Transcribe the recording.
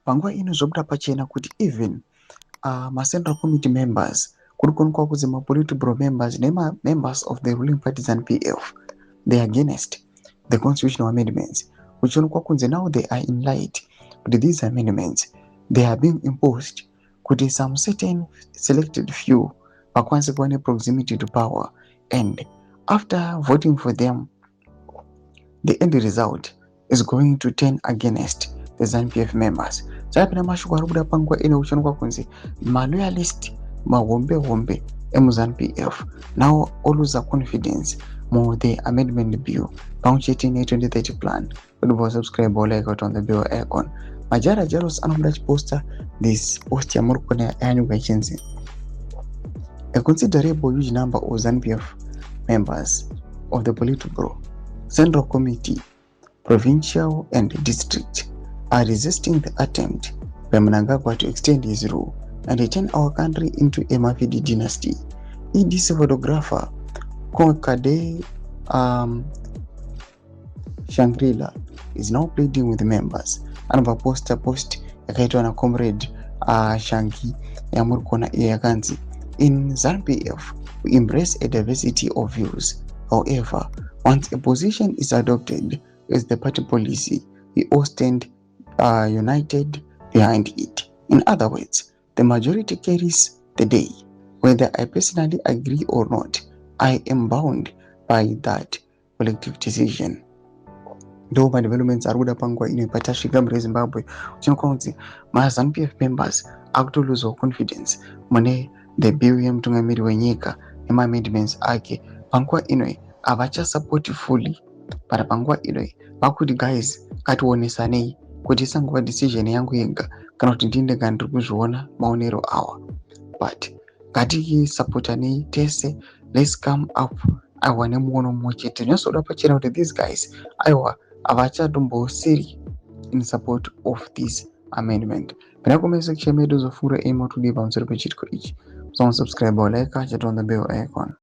panguva ino zvobuda pachena kuti even ma-Central Committee members kuri kuonekwa kuzi ma-politburo members nema-members of the ruling party ZANU-PF they are against the constitutional amendments, kuchionekwa kunzi now they are in light kuti these amendments they are being imposed kuti some certain selected few vakwanise kuva ne-proximity to power, and after voting for them the end result is going to turn against the ZANU-PF members. Chapina mashoko ari kubuda panguva ino kuchionekwa kunzi ma-loyalist mahombe emu-ZANU-PF now all lose confidence more the amendment bill pamwechete ne-2030 plan. Kuti subscribe or like on the bell icon. Majara Jaros anobuda chiposta this post yamuri kuona yanyuka ichinzi a considerable huge number of ZANU-PF members of the Politburo, Central Committee, Provincial and District are resisting the attempt by Mnangagwa to extend his rule and turn our country into a Mafidi dynasty. This photographer, Kade Shangri-La, is now pleading with the members. Another post yakaitwa na comrade Shangi yamuri kuona yakanzi in ZANU-PF we embrace a diversity of views. However, once a position is adopted as the party policy, we all stand united behind it. In other words, the majority carries the day. Whether I personally agree or not, I am bound by that collective decision. Though my developments are kuda panguva ino patasvika muZimbabwe, uchinokwa kunzi ma-ZANU-PF members akuto lose confidence mune the bill yemutungamiri wenyika nema-amendments ake. Panguva ino havachasapoti fully, but panguva ino vakuti guys kationesanei kuti isangova decision yangu yega kana kuti ndinenge ndiri kuzviona maonero awa, but ngatisapotanei tese, let's come up aiwa nemuono mumwe chete. Zvinozoda pachena kuti these guys aiwa havachatombosiri in support of this amendment. Pena comment section medu zofura aim to leave pamusoro pechitiko ichi. So subscribe or like, chat on the bell icon.